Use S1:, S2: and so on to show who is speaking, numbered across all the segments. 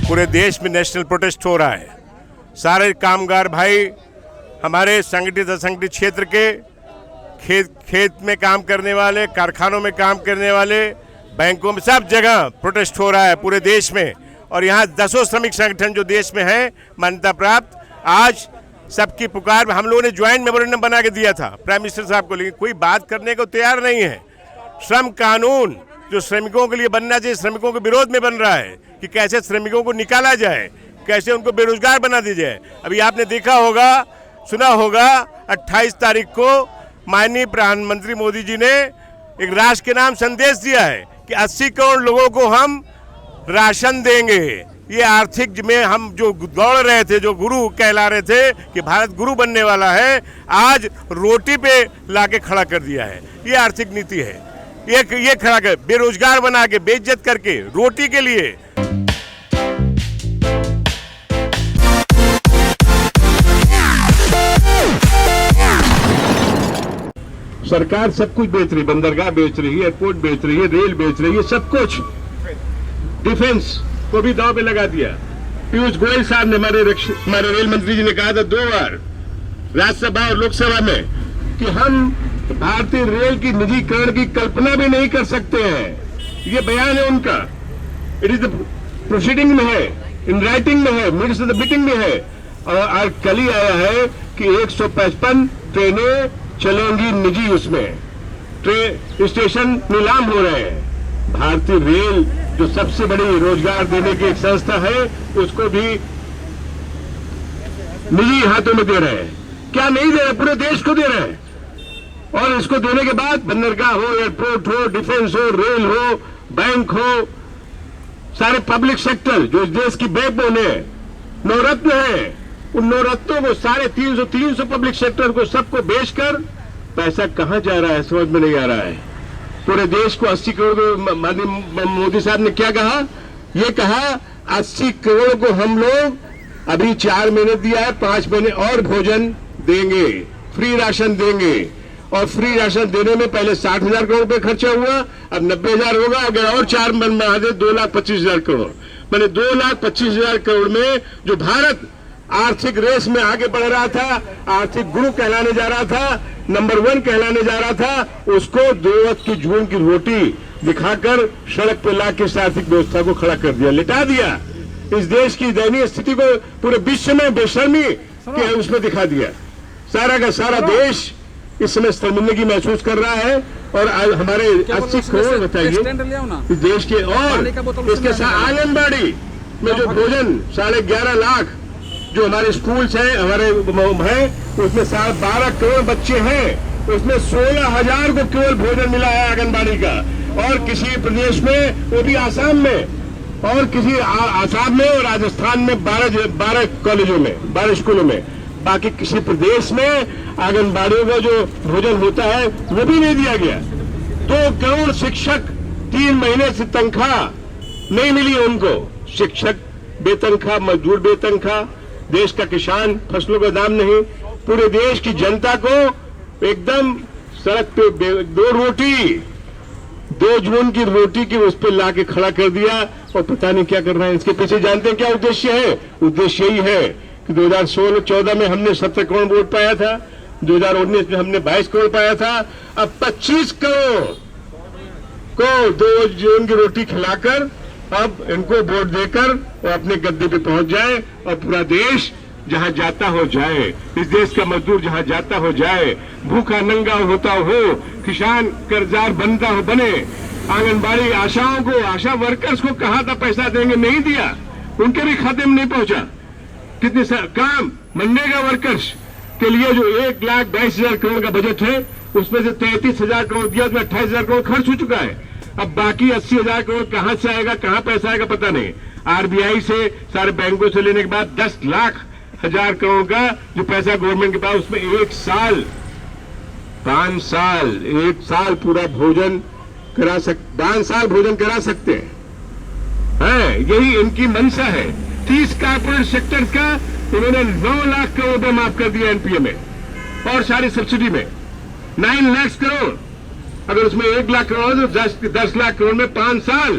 S1: पूरे देश में नेशनल प्रोटेस्ट हो रहा है। सारे कामगार भाई हमारे संगठित असंगठित क्षेत्र के खेत में काम करने वाले, कारखानों में काम करने वाले, बैंकों में, सब जगह प्रोटेस्ट हो रहा है पूरे देश में। और यहाँ दसों श्रमिक संगठन जो देश में हैं मान्यता प्राप्त, आज सबकी पुकार में हम लोगों ने ज्वाइंट मेमोरेंडम बना के दिया था प्राइम मिनिस्टर साहब को, लेकिन कोई बात करने को तैयार नहीं है। श्रम कानून जो श्रमिकों के लिए बनना चाहिए, श्रमिकों के विरोध में बन रहा है कि कैसे श्रमिकों को निकाला जाए, कैसे उनको बेरोजगार बना दिया जाए। अभी आपने देखा होगा, सुना होगा, 28 तारीख को माननीय प्रधानमंत्री मोदी जी ने एक राष्ट्र के नाम संदेश दिया है कि 80 करोड़ लोगों को हम राशन देंगे। ये आर्थिक में हम जो दौड़ रहे थे, जो गुरु कहला रहे थे कि भारत गुरु बनने वाला है, आज रोटी पे लाके खड़ा कर दिया है। ये आर्थिक नीति है, ये खड़ा कर बेरोजगार बना के, बेइज्जत करके रोटी के लिए।
S2: सरकार सब कुछ बेच रही है, बंदरगाह बेच रही है, एयरपोर्ट बेच रही है, रेल बेच रही है, सब कुछ। डिफेंस को भी दांव पे लगा दिया। पीयूष गोयल साहब ने, हमारे रेल मंत्री जी ने कहा था 2 बार राज्यसभा और लोकसभा में कि हम भारतीय रेल की निजीकरण की कल्पना भी नहीं कर सकते हैं। ये बयान है उनका, इट इज द प्रोसीडिंग में है, इन राइटिंग में है, मिनट्स ऑफ द मीटिंग में है। और आज कल ही आया है कि 155 ट्रेनें चलेंगी निजी, उसमें ट्रेन स्टेशन नीलाम हो रहे हैं। भारतीय रेल जो सबसे बड़ी रोजगार देने की एक संस्था है, उसको भी निजी हाथों में दे रहे हैं। क्या नहीं दे रहे, पूरे देश को दे रहे हैं। और इसको देने के बाद बंदरगाह हो, एयरपोर्ट हो, डिफेंस हो, रेल हो, बैंक हो, सारे पब्लिक सेक्टर जो इस देश की बैकबोन है, नवरत्न है, उन नवरत्नों को सारे 300 पब्लिक सेक्टर को सबको बेचकर पैसा कहां जा रहा है समझ में नहीं आ रहा है। पूरे देश को 80 करोड़, माननीय मोदी साहब ने क्या कहा, ये कहा 80 करोड़ को हम लोग अभी 4 महीने दिया है, 5 महीने और भोजन देंगे, फ्री राशन देंगे। और फ्री राशन देने में पहले 60,000 करोड़ रुपए खर्चा हुआ, अब 90,000 होगा। अगर और 4 महीने दे 2,25,000 करोड़, मैंने 2,25,000 करोड़ में जो भारत आर्थिक रेस में आगे बढ़ रहा था, आर्थिक गुरु कहलाने जा रहा था, नंबर 1 कहलाने जा रहा था, उसको 2 वक्त की जून की रोटी दिखाकर सड़क पर लाके इस आर्थिक व्यवस्था को खड़ा कर दिया, लिटा दिया। इस देश की दयनीय स्थिति को पूरे विश्व में बेशर्मी के उसमें दिखा दिया। सारा का सारा देश इस समय शर्मिंदगी महसूस कर रहा है। और हमारे 80 करोड़ बताइए इस देश के, और इसके साथ आंगनबाड़ी में जो भोजन 11.5 लाख जो हमारे स्कूल्स हैं, हमारे हैं, उसमें 12 करोड़ बच्चे हैं, उसमें 16,000 को केवल भोजन मिला है आंगनबाड़ी का। और किसी प्रदेश में, वो भी आसाम में, और किसी आसाम में और राजस्थान में 12 कॉलेजों में, 12 स्कूलों में। बाकी किसी प्रदेश में आंगनबाड़ियों का जो भोजन होता है वो भी नहीं दिया गया। 2 करोड़ शिक्षक 3 महीने से तनख्वाह नहीं मिली उनको, शिक्षक बेतनख्वाह, मजदूर बेतनख्वाह, देश का किसान, फसलों का दाम नहीं। पूरे देश की जनता को एकदम सड़क पे 2 जून की रोटी की उस पर लाके खड़ा कर दिया। और पता नहीं क्या कर रहे हैं इसके पीछे। जानते हैं क्या उद्देश्य है? उद्देश्य यही है कि 2016-14 में हमने 17 करोड़ वोट पाया था, 2019 में हमने 22 करोड़ पाया था, अब 25 करोड़ को 2 जून की रोटी खिलाकर अब इनको वोट देकर वो अपने गद्दे पे पहुंच जाए और पूरा देश जहां जाता हो जाए, इस देश का मजदूर जहां जाता हो जाए, भूखा नंगा होता हो, किसान कर्जदार बनता हो बने, आंगनबाड़ी आशाओं को, आशा वर्कर्स को कहा था पैसा देंगे, नहीं दिया, उनके भी खाते में नहीं पहुंचा। कितने काम मनरेगा वर्कर्स के लिए जो 1,22,000 करोड़ का बजट है, उसमें से 33,000 करोड़ दिया, उसमें 28,000 करोड़ खर्च हो चुका है। अब बाकी 80,000 करोड़ कहां से आएगा, कहां पैसा आएगा पता नहीं। आरबीआई से, सारे बैंकों से लेने के बाद 10,00,000 करोड़ का जो पैसा गवर्नमेंट के पास, उसमें 1 साल 5 साल 1 साल पूरा भोजन करा 5 साल भोजन करा सकते हैं। यही इनकी मंशा है। 30 कारपोरेट सेक्टर का इन्होंने 9 लाख करोड़ रुपए माफ कर दिया एनपीए में और सारी सब्सिडी में 9 लाख करोड़। अगर उसमें 1 लाख करोड़ तो 10 लाख करोड़ में 5 साल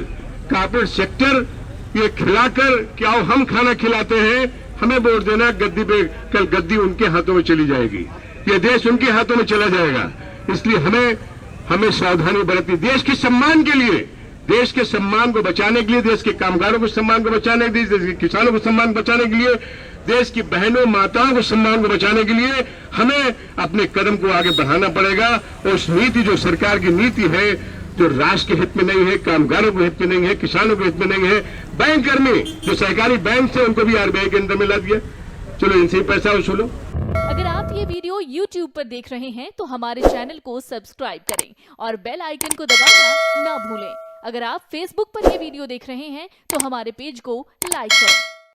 S2: कारपोरेट सेक्टर ये खिलाकर कि आओ हम खाना खिलाते हैं, हमें वोट देना, गद्दी पे कल गद्दी उनके हाथों में चली जाएगी, ये देश उनके हाथों में चला जाएगा। इसलिए हमें सावधानी बरतनी, देश के सम्मान के लिए, देश के सम्मान को बचाने के लिए, देश के कामगारों को सम्मान को बचाने के लिए, देश के किसानों को सम्मान बचाने के लिए, देश की बहनों माताओं को सम्मान को बचाने के लिए हमें अपने कदम को आगे बढ़ाना पड़ेगा। और उस नीति जो सरकार की नीति है, जो राष्ट्र के हित में नहीं है, कामगारों के हित में नहीं है, किसानों के हित में नहीं है, बैंक कर्मी जो सहकारी बैंक से उनको भी आरबीआई के अंदर में ला दिया, चलो इनसे ही पैसा वसूलो।
S3: अगर आप ये वीडियो YouTube पर देख रहे हैं तो हमारे चैनल को सब्सक्राइब करें और बेल आइकन को दबाना ना भूलें। अगर आप Facebook पर ये वीडियो देख रहे हैं तो हमारे पेज को लाइक करें।